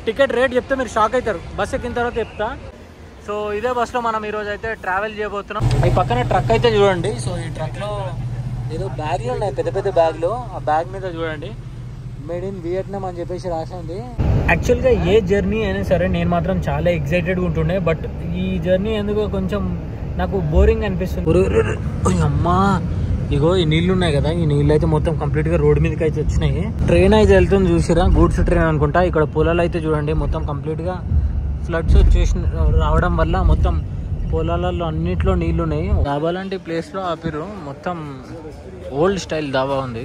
Ticket rate చెప్తే మీరు shock అవుతారు, బస్ ఎక్కిన తర్వాత చెప్తా. సో ఇదే బస్సులో మనం ఈరోజు అయితే ట్రావెల్ చేయబోతున్నాం. ఈ పక్కన ట్రక్ అయితే చూడండి. సో ఈ ట్రక్లో ఏదో బ్యాగ్లు ఉన్నాయి, పెద్ద పెద్ద బ్యాగ్లు. ఆ బ్యాగ్ మీద చూడండి మేడ్ ఇన్ వియట్నాం అని చెప్పేసి రాసింది. యాక్చువల్గా ఏ జర్నీ అయినా సరే నేను మాత్రం చాలా ఎక్సైటెడ్గా ఉంటుండే, బట్ ఈ జర్నీ ఎందుకో కొంచెం నాకు బోరింగ్ అనిపిస్తుంది. అమ్మా ఇగో ఈ నీళ్ళు ఉన్నాయి కదా, ఈ నీళ్ళు అయితే మొత్తం కంప్లీట్గా రోడ్ మీదకి అయితే వచ్చినాయి. ట్రైన్ అయితే వెళ్తుంది చూసిరా, గూడ్స్ ట్రైన్ అనుకుంటా. ఇక్కడ పొలాలు అయితే చూడండి మొత్తం కంప్లీట్గా ఫ్లడ్స్ వచ్చేసి రావడం వల్ల మొత్తం పొలాలలో అన్నిట్లో నీళ్ళు ఉన్నాయి. డాబా లాంటి ప్లేస్లో ఆపిరు, మొత్తం ఓల్డ్ స్టైల్ డాబా ఉంది.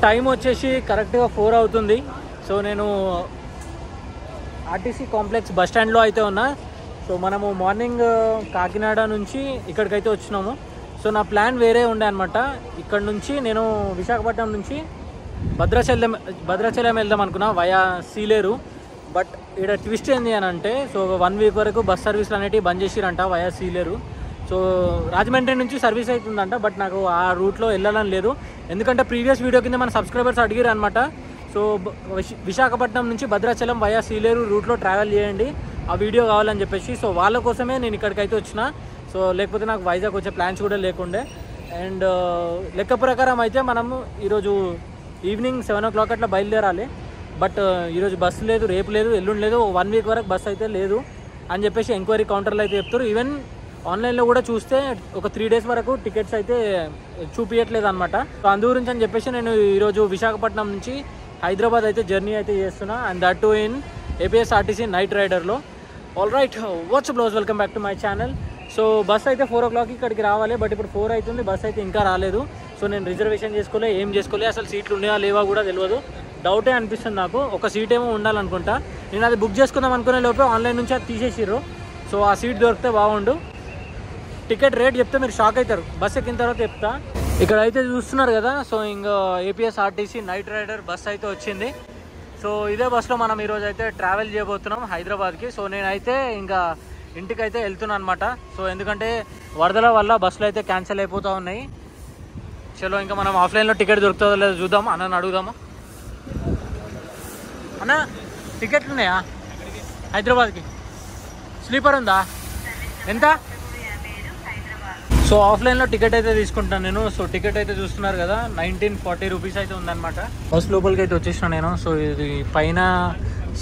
టైం వచ్చేసి కరెక్ట్గా 4 అవుతుంది. సో నేను ఆర్టీసీ కాంప్లెక్స్ బస్ స్టాండ్లో అయితే ఉన్నా. సో మనము మార్నింగ్ కాకినాడ నుంచి ఇక్కడికైతే వచ్చినాము. సో నా ప్లాన్ వేరే ఉండే అనమాట. ఇక్కడ నుంచి నేను విశాఖపట్నం నుంచి భద్రాచలం వెళ్దాం అనుకున్నా వయా సీలేరు. బట్ ఇక్కడ ట్విస్ట్ ఏంది అని అంటే, సో 1 వీక్ వరకు బస్ సర్వీసులు అనేటివి బంద్ చేసిరంట వయా సీలేరు. సో రాజమండ్రి నుంచి సర్వీస్ అవుతుందంట, బట్ నాకు ఆ రూట్లో వెళ్ళాలని లేదు. ఎందుకంటే ప్రీవియస్ వీడియో కింద మన సబ్స్క్రైబర్స్ అడిగారు అనమాట. సో విశాఖపట్నం నుంచి భద్రాచలం వయా సీలేరు రూట్లో ట్రావెల్ చేయండి, ఆ వీడియో కావాలని చెప్పేసి. సో వాళ్ళ కోసమే నేను ఇక్కడికైతే వచ్చిన. సో లేకపోతే నాకు వైజాగ్ వచ్చే ప్లాన్స్ కూడా లేకుండే. అండ్ లెక్క ప్రకారం అయితే మనము ఈరోజు ఈవినింగ్ 7 o'clock అట్లా బయలుదేరాలి. బట్ ఈరోజు బస్సు లేదు, రేపు లేదు, ఎల్లుండి లేదు, 1 వీక్ వరకు బస్సు అయితే లేదు అని చెప్పేసి ఎంక్వైరీ కౌంటర్లో అయితే చెప్తారు. ఈవెన్ ఆన్లైన్లో కూడా చూస్తే ఒక 3 days వరకు టికెట్స్ అయితే చూపించట్లేదు అనమాట. సో అందు గురించి అని చెప్పేసి నేను ఈరోజు విశాఖపట్నం నుంచి హైదరాబాద్ అయితే జర్నీ అయితే చేస్తున్నా. And that to in APSRTC night రైడర్లో. ఆల్ రైట్, వాట్స్ బ్లోజ్, welcome back to my channel. So bus అయితే 4 o'clock ఇక్కడికి రావాలి, బట్ ఇప్పుడు 4 అవుతుంది, బస్ అయితే ఇంకా రాలేదు. సో నేను రిజర్వేషన్ చేసుకోలే, ఏం చేసుకోలే, అసలు సీట్లు ఉన్నాయా లేవా కూడా తెలియదు. డౌటే అనిపిస్తుంది నాకు. ఒక సీట్ ఏమో ఉండాలనుకుంటా. నేను అది బుక్ చేసుకుందాం అనుకునే లోపే ఆన్లైన్ నుంచి అది తీసేసిర్రు. సో ఆ సీట్ దొరికితే బాగుండు. టికెట్ రేట్ చెప్తే మీరు షాక్ అవుతారు, బస్ ఎక్కిన తర్వాత చెప్తా. ఇక్కడ అయితే చూస్తున్నారు కదా, సో ఇంకా ఏపీఎస్ఆర్టీసీ నైట్ రైడర్ బస్ అయితే వచ్చింది. సో ఇదే బస్సులో మనం ఈరోజు అయితే ట్రావెల్ చేయబోతున్నాం హైదరాబాద్కి. సో నేనైతే ఇంకా ఇంటికైతే వెళ్తున్నాను అనమాట. సో ఎందుకంటే వరదల వల్ల బస్సులు అయితే క్యాన్సిల్ అయిపోతూ ఉన్నాయి. చలో ఇంకా మనం ఆఫ్లైన్లో టికెట్ దొరుకుతుందో లేదో చూద్దాం. అన్నని అడుగుదాము. అన్న టికెట్లు ఉన్నాయా హైదరాబాద్కి? స్లీపర్ ఉందా? ఎంత? సో ఆఫ్లైన్లో టికెట్ అయితే తీసుకుంటాను నేను. సో టికెట్ అయితే చూస్తున్నారు కదా, 1940 రూపీస్ అయితే ఉందన్నమాట. బస్ లోపలికి అయితే వచ్చేసిన నేను. సో ఇది పైన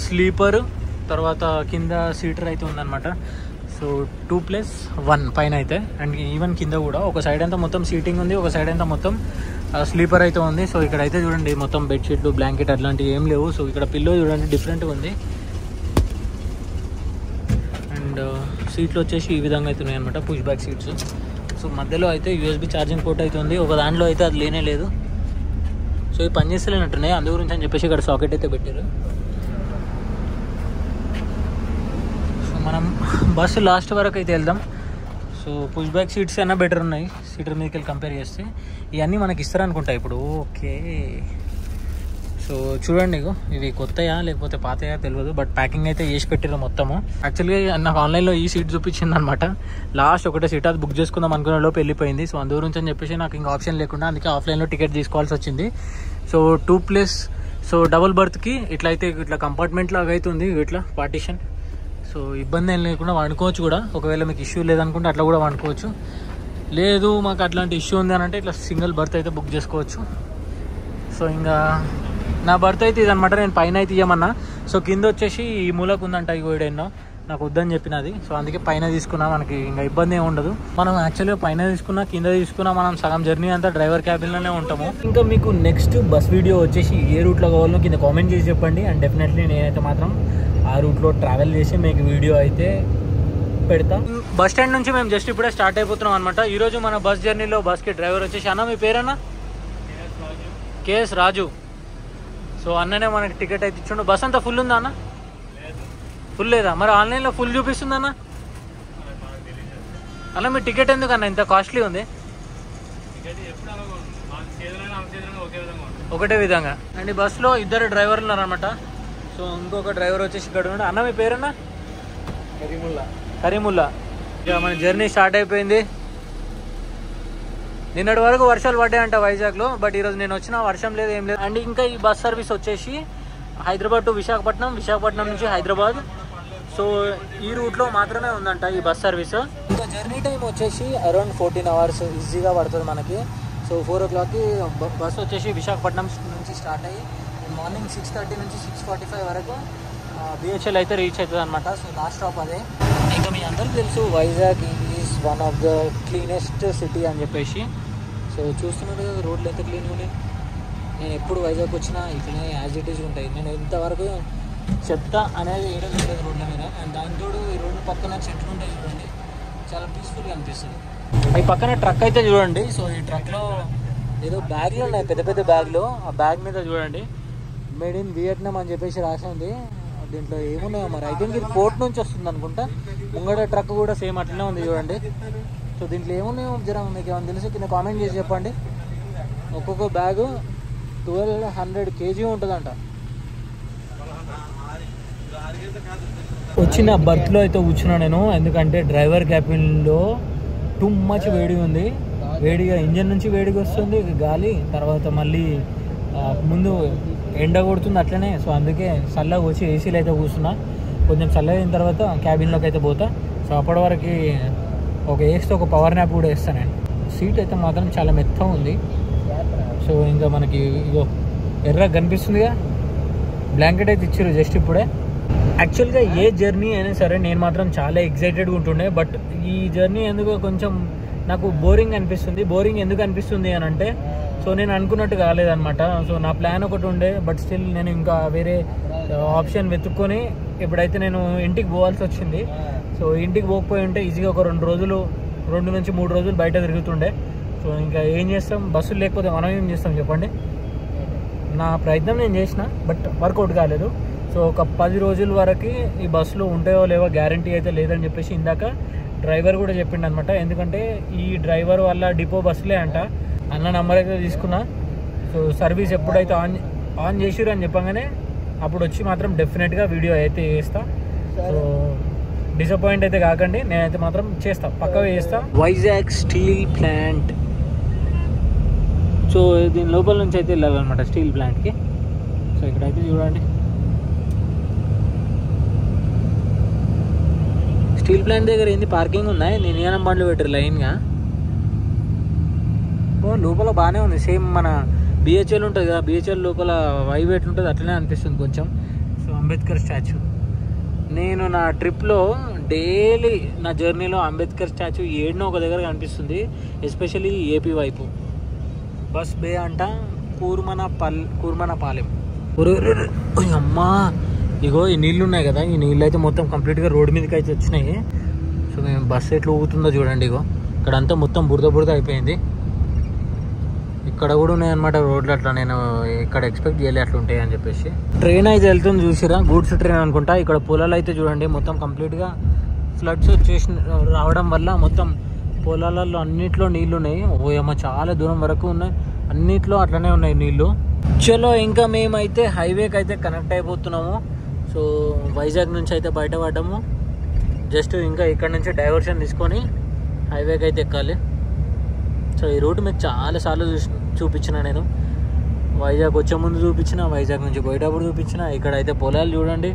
స్లీపర్, తర్వాత కింద సీటర్ అయితే ఉందన్నమాట. సో 2+1 పైన అయితే, అండ్ ఈవెన్ కింద కూడా ఒక సైడ్ అంతా మొత్తం సీటింగ్ ఉంది, ఒక సైడ్ అంతా మొత్తం స్లీపర్ అయితే ఉంది. సో ఇక్కడ అయితే చూడండి మొత్తం బెడ్షీట్లు, బ్లాంకెట్ అట్లాంటివి ఏం లేవు. సో ఇక్కడ పిల్లో చూడండి డిఫరెంట్గా ఉంది. అండ్ సీట్లు వచ్చేసి ఈ విధంగా అయితే ఉన్నాయి అనమాట, పుష్ బ్యాక్ సీట్స్. సో మధ్యలో అయితే USB ఛార్జింగ్ పోర్ట్ అయితే ఉంది, ఒక దాంట్లో అయితే అది లేనే లేదు. సో ఇవి పనిచేస్తలేనట్టున్నాయి, అందు గురించి అని చెప్పేసి ఇక్కడ సాకెట్ అయితే పెట్టారు. సో మనం బస్సు లాస్ట్ వరకు అయితే వెళ్దాం. సో పుష్ బ్యాక్ సీట్స్ అయినా బెటర్ ఉన్నాయి సీటర్ మీదకి వెళ్ళి కంపేర్ చేస్తే. ఇవన్నీ మనకి ఇస్తారనుకుంటా ఇప్పుడు. ఓకే, సో చూడండి ఇవి కొత్తయా లేకపోతే పాతయా తెలియదు, బట్ ప్యాకింగ్ అయితే చేసి పెట్టారు మొత్తము. యాక్చువల్గా నాకు ఆన్లైన్లో ఈ సీట్ చూపించింది అనమాట. లాస్ట్ ఒకటే సీట్ అది బుక్ చేసుకుందాం అనుకునే లోపు వెళ్ళిపోయింది. సో అందు గురించి అని చెప్పేసి నాకు ఇంకా ఆప్షన్ లేకుండా అందుకే ఆఫ్లైన్లో టికెట్ తీసుకోవాల్సి వచ్చింది. సో 2+, సో డబుల్ బర్త్కి ఇట్లా అయితే ఇట్లా కంపార్ట్మెంట్ లాగా అవుతుంది, ఇట్లా పార్టీషన్. సో ఇబ్బంది ఏం లేకుండా వాడుకోవచ్చు కూడా. ఒకవేళ మీకు ఇష్యూ లేదనుకుంటే అట్లా కూడా వాడుకోవచ్చు. లేదు మాకు అట్లాంటి ఇష్యూ ఉంది అని అంటే ఇట్లా సింగిల్ బర్త్ అయితే బుక్ చేసుకోవచ్చు. సో ఇంకా నా బర్త్ అయితే ఇదనమాట. నేను పైన అయితే ఇవ్వమన్నా. సో కింద వచ్చేసి ఈ మూలకు ఉందంట, ఈ ఎన్నో నాకు వద్దని చెప్పినది. సో అందుకే పైన తీసుకున్నా, మనకి ఇంకా ఇబ్బంది ఏమి ఉండదు. మనం యాక్చువల్గా పైన తీసుకున్నా కింద తీసుకున్నా మనం సగం జర్నీ అంతా డ్రైవర్ క్యాబిన్లోనే ఉంటాము. ఇంకా మీకు నెక్స్ట్ బస్ వీడియో వచ్చేసి ఏ రూట్లో కావాలో కింద కామెంట్ చేసి చెప్పండి. అండ్ డెఫినెట్లీ నేనైతే మాత్రం ఆ రూట్లో ట్రావెల్ చేసి మీకు వీడియో అయితే పెడతా. బస్ స్టాండ్ నుంచి మేము జస్ట్ ఇప్పుడే స్టార్ట్ అయిపోతున్నాం అనమాట. ఈరోజు మన బస్ జర్నీలో బస్కి డ్రైవర్ వచ్చేసి అన్న మీ పేరన్నా? కేఎస్ రాజు. సో అన్ననే మనకి టికెట్ అయితే ఇచ్చిండు. బస్ అంతా ఫుల్ ఉందా అన్న? ఫుల్ లేదా? మరి ఆన్లైన్లో ఫుల్ చూపిస్తుంది అన్న. అన్న మీ టికెట్ ఎందుకు అన్న ఇంత కాస్ట్లీ ఉంది? ఒకటే విధంగా. అండ్ ఈ బస్సులో 2 డ్రైవర్లు ఉన్నారనమాట. సో ఇంకొక డ్రైవర్ వచ్చేసి ఇక్కడ ఉన్నాడు. అన్న మీ పేరన్నా? కరీముల్లా. ఇక మన జర్నీ స్టార్ట్ అయిపోయింది. నిన్నటి వరకు వర్షాలు పడ్డాయంట వైజాగ్లో, బట్ ఈరోజు నేను వచ్చిన వర్షం లేదు, ఏం లేదు. అండ్ ఇంకా ఈ బస్ సర్వీస్ వచ్చేసి హైదరాబాద్ టు విశాఖపట్నం, విశాఖపట్నం నుంచి హైదరాబాద్. సో ఈ రూట్లో మాత్రమే ఉందంట ఈ బస్ సర్వీస్. ఇంకా జర్నీ టైం వచ్చేసి అరౌండ్ 14 hours ఈజీగా పడుతుంది మనకి. సో 4 o'clockకి బస్ వచ్చేసి విశాఖపట్నం నుంచి స్టార్ట్ అయ్యి మార్నింగ్ 6:30 నుంచి 6:45 వరకు బిహెచ్ఎల్ అయితే రీచ్ అవుతుంది అనమాట. సో లాస్ట్ స్టాప్ అదే. ఇంకా మీ అందరికీ తెలుసు Vizag is one of the cleanest city అని చెప్పేసి. సో చూస్తున్నారు కదా రోడ్లు ఎంత క్లీన్గా ఉన్నాయి. నేను ఎప్పుడు వైజాగ్ వచ్చినా ఇట్లనే యాజ్ ఇట్ ఈజ్ ఉంటాయి. నేను ఇంతవరకు చెత్త అనేది వేయడం లేదు రోడ్ల మీద. అండ్ దాంతో ఈ రోడ్డు పక్కన చెట్లు ఉంటాయి చూడండి, చాలా పీస్ఫుల్గా అనిపిస్తుంది. ఈ పక్కన ట్రక్ అయితే చూడండి. సో ఈ ట్రక్లో ఏదో బ్యాగ్లు ఉన్నాయి, పెద్ద పెద్ద బ్యాగ్లు. ఆ బ్యాగ్ మీద చూడండి మేడ్ ఇన్ వియట్నాం అని చెప్పేసి రాసి ఉంది. దీంట్లో ఏమున్నాయో మరి. ఐ థింక్ ఇది పోర్ట్ నుంచి వస్తుంది అనుకుంటా. ముంగడ ట్రక్ కూడా సేమ్ అట్లనే ఉంది చూడండి. సో దీంట్లో ఏమున్నాయో జర మీకు ఏమైనా తెలుసు కింద కామెంట్ చేసి చెప్పండి. ఒక్కొక్క బ్యాగు 1200 kg ఉంటుందంట. వచ్చిన బర్త్లో అయితే కూర్చున్నా నేను, ఎందుకంటే డ్రైవర్ క్యాబిన్లో టూ మచ్ వేడి ఉంది. వేడిగా ఇంజన్ నుంచి వేడిగా వస్తుంది గాలి, తర్వాత మళ్ళీ ముందు ఎండ కొడుతుంది అట్లనే. సో అందుకే చల్లగా వచ్చి ఏసీలో అయితే కూర్చున్నా. కొంచెం చల్లగా అయిన తర్వాత క్యాబిన్లోకి అయితే పోతా. సో అప్పటి వరకు వేస్తే ఒక పవర్ నాప్ కూడా వేస్తాను నేను. సీట్ అయితే మాత్రం చాలా మెత్తగా ఉంది. సో ఇంకా మనకి ఇగో ఎర్రగా కనిపిస్తుందిగా, బ్లాంకెట్ అయితే ఇచ్చారు జస్ట్ ఇప్పుడే. యాక్చువల్గా ఏ జర్నీ అయినా సరే నేను మాత్రం చాలా ఎక్సైటెడ్గా ఉంటుండే. బట్ ఈ జర్నీ ఎందుకో కొంచెం నాకు బోరింగ్ అనిపిస్తుంది. బోరింగ్ ఎందుకు అనిపిస్తుంది అని అంటే, సో నేను అనుకున్నట్టు కాలేదనమాట. సో నా ప్లాన్ ఒకటి ఉండే, బట్ స్టిల్ నేను ఇంకా వేరే ఆప్షన్ వెతుక్కొని ఇప్పుడైతే నేను ఇంటికి పోవాల్సి వచ్చింది. సో ఇంటికి పోకపోయి ఉంటే ఈజీగా ఒక 2 నుంచి 3 రోజులు బయట తిరుగుతుండే. సో ఇంకా ఏం చేస్తాం, బస్సులు లేకపోతే మనం ఏం చేస్తాం చెప్పండి. నా ప్రయత్నం నేను చేసిన, బట్ వర్కౌట్ కాలేదు. సో ఒక 10 రోజుల వరకు ఈ బస్సులో ఉంటాయో లేవో గ్యారంటీ అయితే లేదని చెప్పేసి ఇందాక డ్రైవర్ కూడా చెప్పిండు అనమాట. ఎందుకంటే ఈ డ్రైవర్ వల్ల డిపో బస్సులే అంట. అన్న నెంబర్ అయితే తీసుకున్నా. సో సర్వీస్ ఎప్పుడైతే ఆన్ చేసిరు అని చెప్పగానే అప్పుడు వచ్చి మాత్రం డెఫినెట్గా వీడియో అయితే చేస్తా. సో డిసప్పాయింట్ అయితే కాకండి, నేనైతే మాత్రం చేస్తా, పక్కగా చేస్తా. Vizag steel plant. సో దీని లోపల నుంచి అయితే వెళ్ళాలన్నమాట స్టీల్ ప్లాంట్కి. సో ఇక్కడైతే చూడండి స్టీల్ ప్లాంట్ దగ్గర ఏంది పార్కింగ్ ఉన్నాయి, నిర్యాణం బండ్లు పెట్టారు లైన్గా. లోపల బాగానే ఉంది, సేమ్ మన బిహెచ్ఎల్ ఉంటుంది కదా, బిహెచ్ఎల్ లోపల వైవ్ ఎట్లుంటుంది అట్లనే అనిపిస్తుంది కొంచెం. సో అంబేద్కర్ స్టాచ్యూ, నేను నా ట్రిప్లో డైలీ నా జర్నీలో అంబేద్కర్ స్టాచ్యూ ఏడనో ఒక దగ్గర కనిపిస్తుంది, ఎస్పెషల్లీ ఏపీ వైపు. బస్ బే అంట కూర్మనపాలెం. అమ్మా ఇగో ఈ నీళ్ళు ఉన్నాయి కదా, ఈ నీళ్ళు అయితే మొత్తం కంప్లీట్గా రోడ్డు మీదకి అయితే వచ్చినాయి. సో మేము బస్సు ఎట్లా ఊగుతుందో చూడండి. ఇగో ఇక్కడంతా మొత్తం బురద అయిపోయింది. ఇక్కడ కూడా ఉన్నాయన్నమాట రోడ్లు అట్లా. నేను ఇక్కడ ఎక్స్పెక్ట్ చేయలే అట్లా ఉంటాయి అని చెప్పేసి. ట్రైన్ అయితే వెళ్తుంది చూసిరా, గూడ్స్ ట్రైన్ అనుకుంటా. ఇక్కడ పొలాలు అయితే చూడండి మొత్తం కంప్లీట్గా ఫ్లడ్స్ వచ్చేసి రావడం వల్ల మొత్తం పొలాలలో అన్నిట్లో నీళ్ళు ఉన్నాయి. ఓయమ్మ చాలా దూరం వరకు ఉన్నాయి, అన్నిట్లో అట్లనే ఉన్నాయి నీళ్ళు. చలో ఇంకా మేమైతే హైవేకి అయితే కనెక్ట్ అయిపోతున్నాము. సో వైజాగ్ నుంచి అయితే బయటపడ్డాము. జస్ట్ ఇంకా ఇక్కడ నుంచి డైవర్షన్ తీసుకొని హైవేకి అయితే ఎక్కాలి. సో ఈ రూట్ మీకు చాలాసార్లు చూపించిన నేను. వైజాగ్ వచ్చే ముందు చూపించిన, వైజాగ్ నుంచి పోయేటప్పుడు చూపించిన. ఇక్కడైతే పొలాలు చూడండి.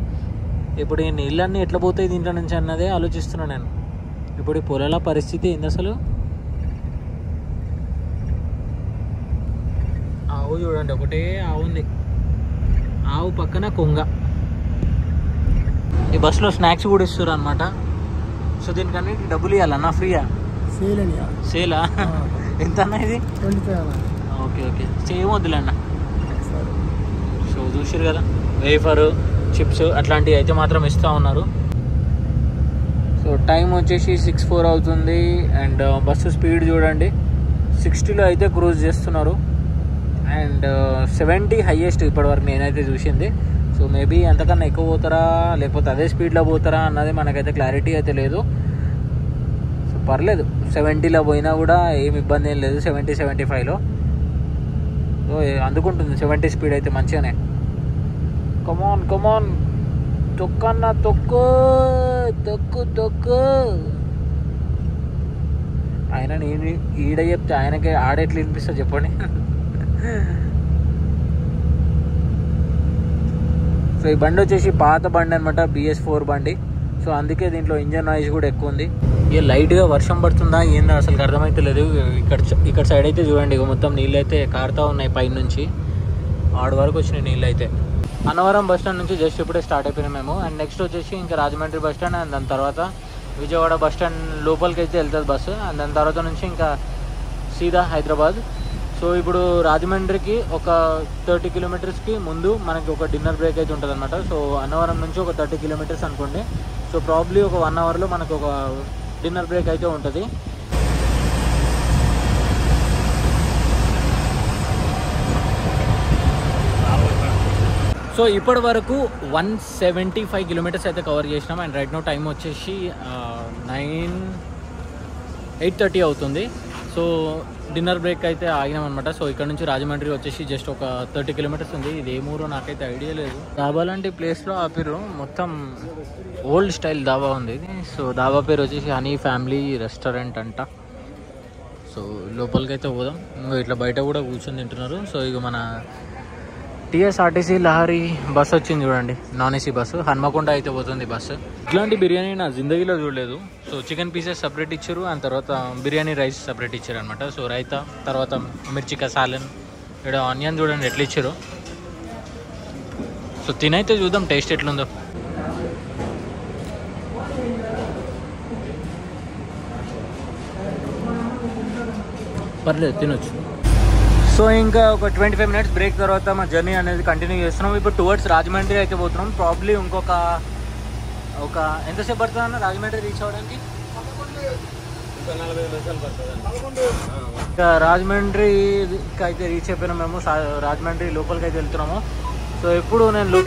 ఇప్పుడు ఈ నీళ్ళన్నీ ఎట్లా పోతాయి దీంట్లో నుంచి అన్నదే ఆలోచిస్తున్నాను నేను. ఇప్పుడు ఈ పొలాల పరిస్థితి ఏంది అసలు. ఆవు చూడండి, ఒకటే ఆవు ఉంది. ఆవు పక్కన కొంగ. ఈ బస్సులో స్నాక్స్ కూడా ఇస్తారు అనమాట. సో దీనికన్నీ డబ్బులు ఇవ్వాలన్నా ఫ్రీయా? సేలా? ఎంత అన్న ఇది? ఓకే చేయవద్దులే అన్న. సో చూసారు కదా, వేఫర్ చిప్స్ అట్లాంటివి అయితే మాత్రం ఇస్తూ ఉన్నారు. సో టైం వచ్చేసి 6:04 అవుతుంది. అండ్ బస్సు స్పీడ్ చూడండి 60లో అయితే క్రూజ్ చేస్తున్నారు. అండ్ 70 హైయెస్ట్ ఇప్పటివరకు నేనైతే చూసింది. సో మేబీ అంతకన్నా ఎక్కువ పోతారా లేకపోతే అదే స్పీడ్లో పోతారా అన్నది మనకైతే క్లారిటీ అయితే లేదు. సో పర్లేదు, 70లో పోయినా కూడా ఏమి ఇబ్బంది ఏం లేదు. 70-75లో సో అందుకుంటుంది 70 స్పీడ్ అయితే మంచిగానే. కమాన్ తొక్కన్న తొక్కు. ఆయన నేను ఈడ చెప్తే ఆయనకి ఆడెట్లు వినిపిస్తా చెప్పండి. ఈ బండి వచ్చేసి పాత బండి అనమాట, BS4 బండి. సో అందుకే దీంట్లో ఇంజన్ నాయిస్ కూడా ఎక్కువ ఉంది. ఇక లైట్గా వర్షం పడుతుందా ఏందో అసలు అర్థమైతే లేదు. ఇక్కడ సైడ్ అయితే చూడండి, ఇక మొత్తం నీళ్ళు అయితే కారుతూ ఉన్నాయి పైనుంచి. ఆడ వరకు వచ్చినాయి నీళ్ళు అయితే. అన్నవరం బస్ స్టాండ్ నుంచి జస్ట్ ఇప్పుడే స్టార్ట్ అయిపోయినాం మేము. అండ్ నెక్స్ట్ వచ్చేసి ఇంకా రాజమండ్రి బస్ స్టాండ్, అండ్ దాని తర్వాత విజయవాడ బస్ స్టాండ్ లోపలికి అయితే వెళ్తుంది బస్సు. అండ్ దాని తర్వాత నుంచి ఇంకా సీదా హైదరాబాద్. సో ఇప్పుడు రాజమండ్రికి ఒక 30 కిలోమీటర్స్కి ముందు మనకి ఒక డిన్నర్ బ్రేక్ అయితే ఉంటుంది అనమాట. సో అన్నవరం నుంచి ఒక 30 కిలోమీటర్స్ అనుకోండి. సో ప్రాబ్లీ ఒక 1 అవర్లో మనకు ఒక డిన్నర్ బ్రేక్ అయితే ఉంటుంది. సో ఇప్పటి వరకు 175 కిలోమీటర్స్ అయితే కవర్ చేసినాం. అండ్ రైట్ నో టైం వచ్చేసి 8:30 అవుతుంది. సో డిన్నర్ బ్రేక్ అయితే ఆగినాం అనమాట. సో ఇక్కడ నుంచి రాజమండ్రి వచ్చేసి జస్ట్ ఒక 30 కిలోమీటర్స్ ఉంది. ఇది ఏ ఊరో నాకైతే ఐడియా లేదు. దాబా లాంటి ప్లేస్లో ఆపిరు, మొత్తం ఓల్డ్ స్టైల్ దాబా ఉంది ఇది. సో దాబా పేరు వచ్చేసి హనీ ఫ్యామిలీ రెస్టారెంట్ అంట. సో లోపలికి అయితే పోదాం. ఇంకా ఇట్లా బయట కూడా కూర్చొని తింటున్నారు. సో ఇక మన TSRTC లహరి బస్ వచ్చింది చూడండి, నాన్ AC బస్సు. హన్మకొండ అయితే పోతుంది బస్సు. ఇట్లాంటి బిర్యానీ నా జిందగీలో చూడలేదు. సో చికెన్ పీసెస్ సపరేట్ ఇచ్చారు, అండ్ తర్వాత బిర్యానీ రైస్ సపరేట్ ఇచ్చారు అనమాట. సో రైతా, తర్వాత మిర్చి కసాలన్, ఇక్కడ ఆనియన్ చూడండి ఎట్లా ఇచ్చారు. సో తినైతే చూద్దాం టేస్ట్ ఎట్లుందో. పర్లేదు తినొచ్చు. సో ఇంకా ఒక 25 మినిట్స్ బ్రేక్ తర్వాత మా జర్నీ అనేది కంటిన్యూ చేస్తున్నాం. ఇప్పుడు టువర్డ్స్ రాజమండ్రి అయితే పోతున్నాం. ప్రాబ్లీ ఇంకొక ఎంతసేపు పడుతుంది అన్న రాజమండ్రి రీచ్ అవ్వడానికి? ఇంకా 40 నిమిషాలు పడుతుంది. ఇంకా రాజమండ్రికి అయితే రీచ్ అయిపోయినాం మేము. రాజమండ్రి లోపలికి అయితే వెళ్తున్నాము. సో ఎప్పుడు నేను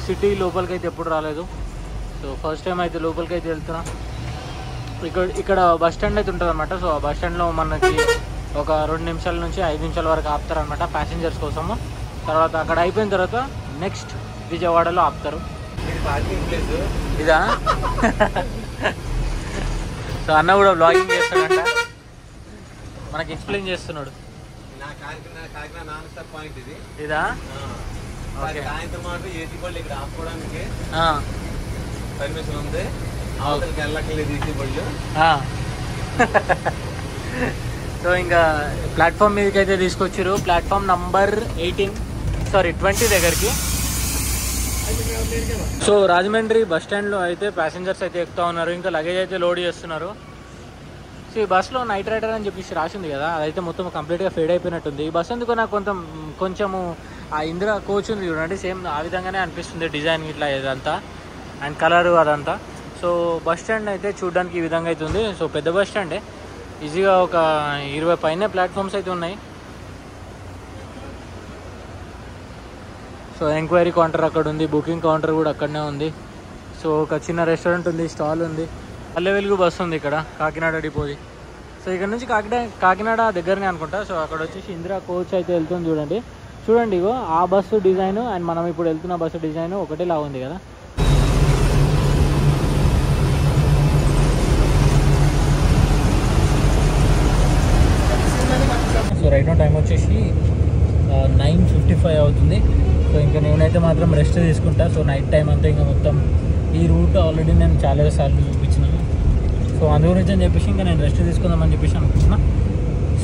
సిటీ లోపలికి అయితే ఎప్పుడు రాలేదు. సో ఫస్ట్ టైం అయితే లోపలికి అయితే వెళ్తున్నా. ఇక్కడ బస్ స్టాండ్ అయితే ఉంటుంది అనమాట. సో ఆ బస్ స్టాండ్లో మనకి ఒక 2 నిమిషాల నుంచి 5 నిమిషాల వరకు ఆపుతారనమాట ప్యాసింజర్స్ కోసము. తర్వాత అక్కడ అయిపోయిన తర్వాత నెక్స్ట్ విజయవాడలో ఆపుతారు. ఇదా? సో అన్న కూడా వ్లాగింగ్ చేస్తాడంట, మనకి ఎక్స్ప్లెయిన్ చేస్తున్నాడు. ఇదా? పర్మిషన్ ఉంది, సో ఇంకా ప్లాట్ఫామ్ మీదకి అయితే తీసుకొచ్చారు. ప్లాట్ఫామ్ నంబర్ 20 దగ్గరికి. సో రాజమండ్రి బస్ స్టాండ్లో అయితే ప్యాసింజర్స్ అయితే ఎక్కుతూ ఉన్నారు. ఇంకా లగేజ్ అయితే లోడ్ చేస్తున్నారు. సో ఈ బస్సులో నైట్ రైడర్ అని చెప్పేసి రాసింది కదా, అదైతే మొత్తం కంప్లీట్గా ఫేడ్ అయిపోయినట్టుంది. ఈ బస్ ఎందుకు నాకు కొంచెము ఆ ఇందిరా కోచ్ ఉంది చూడండి, సేమ్ ఆ విధంగానే అనిపిస్తుంది డిజైన్ ఇట్లా ఇదంతా, అండ్ కలరు అదంతా. సో బస్ స్టాండ్ అయితే చూడడానికి ఈ విధంగా అయితే ఉంది. సో పెద్ద బస్ స్టాండే, ఈజీగా ఒక 20 పైన ప్లాట్ఫామ్స్ అయితే ఉన్నాయి. సో ఎంక్వైరీ కౌంటర్ అక్కడ ఉంది, బుకింగ్ కౌంటర్ కూడా అక్కడనే ఉంది. సో ఒక చిన్న రెస్టారెంట్ ఉంది, స్టాల్ ఉంది. పల్లె వెలుగు బస్సు ఉంది ఇక్కడ కాకినాడ డిపోది. సో ఇక్కడ నుంచి కాకినాడ దగ్గరనే అనుకుంటా. సో అక్కడ వచ్చేసి ఇందిరా కోచ్ అయితే వెళ్తుంది చూడండి ఇగో ఆ బస్సు డిజైన్ అండ్ మనం ఇప్పుడు వెళ్తున్న బస్సు డిజైన్ ఒకటేలా ఉంది కదా. సో రైట్ నో టైం వచ్చేసి 9:55 అవుతుంది. సో ఇంకా నేనైతే మాత్రం రెస్ట్ తీసుకుంటా. సో నైట్ టైం అంతా ఇంకా మొత్తం ఈ రూట్ ఆల్రెడీ నేను చాలా సార్లు చూపించినాను. సో అందు గురించి అని చెప్పేసి ఇంకా నేను రెస్ట్ తీసుకుందామని చెప్పేసి అనుకుంటున్నా.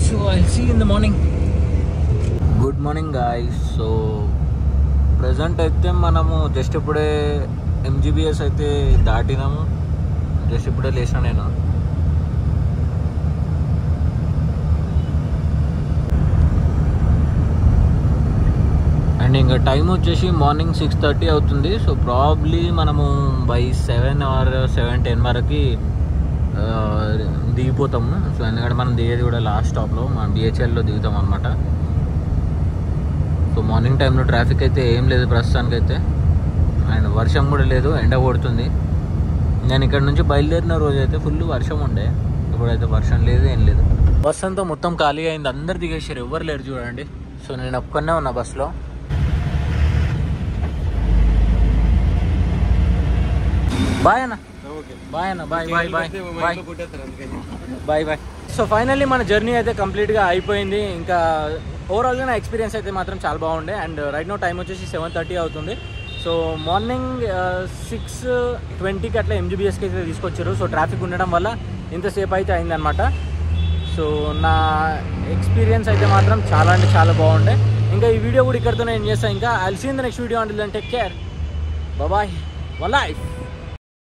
So I see in the morning. Good morning guys. So present అయితే మనము జస్ట్ ఇప్పుడే MGBS అయితే దాటినాము. జస్ట్ ఇప్పుడే లేచిన నేను. అండ్ ఇంకా టైం వచ్చేసి మార్నింగ్ 6:30 అవుతుంది. సో ప్రాబ్లీ మనము బై 7 or 7:10 వరకు దిగిపోతాము. సో ఎందుకంటే మనం దిగేది కూడా లాస్ట్ స్టాప్లో మనం BHLలో దిగుతాం అనమాట. సో మార్నింగ్ టైంలో ట్రాఫిక్ అయితే ఏం లేదు ప్రస్తుతానికైతే, అండ్ వర్షం కూడా లేదు, ఎండ కొడుతుంది. నేను ఇక్కడ నుంచి బయలుదేరిన రోజు అయితే ఫుల్ వర్షం ఉండే, ఇప్పుడైతే వర్షం లేదు ఏం లేదు. బస్ అంతా మొత్తం ఖాళీ అయింది, అందరు దిగేసారు, ఎవ్వరు లేరు చూడండి. సో నేను ఒక్కనే ఉన్నా బస్లో. బాయ్ అన్న, బాయ్ అన్న, bye bye bye bye bye bye. So finally మన జర్నీ అయితే కంప్లీట్గా అయిపోయింది. ఇంకా ఓవరాల్గా నా ఎక్స్పీరియన్స్ అయితే మాత్రం చాలా బాగుండే. అండ్ రైట్ నో టైం వచ్చేసి 7:30 అవుతుంది. సో మార్నింగ్ 6:20కి అట్లా MGBSకి అయితే తీసుకొచ్చారు. సో ట్రాఫిక్ ఉండడం వల్ల ఇంతసేపు అయితే అయిందనమాట. సో నా ఎక్స్పీరియన్స్ అయితే మాత్రం చాలా అంటే చాలా బాగుండే. ఇంకా ఈ వీడియో కూడా ఇక్కడితో నేను చేస్తాను. ఇంకా I'll see in the next video. Until then take care, bye, one life.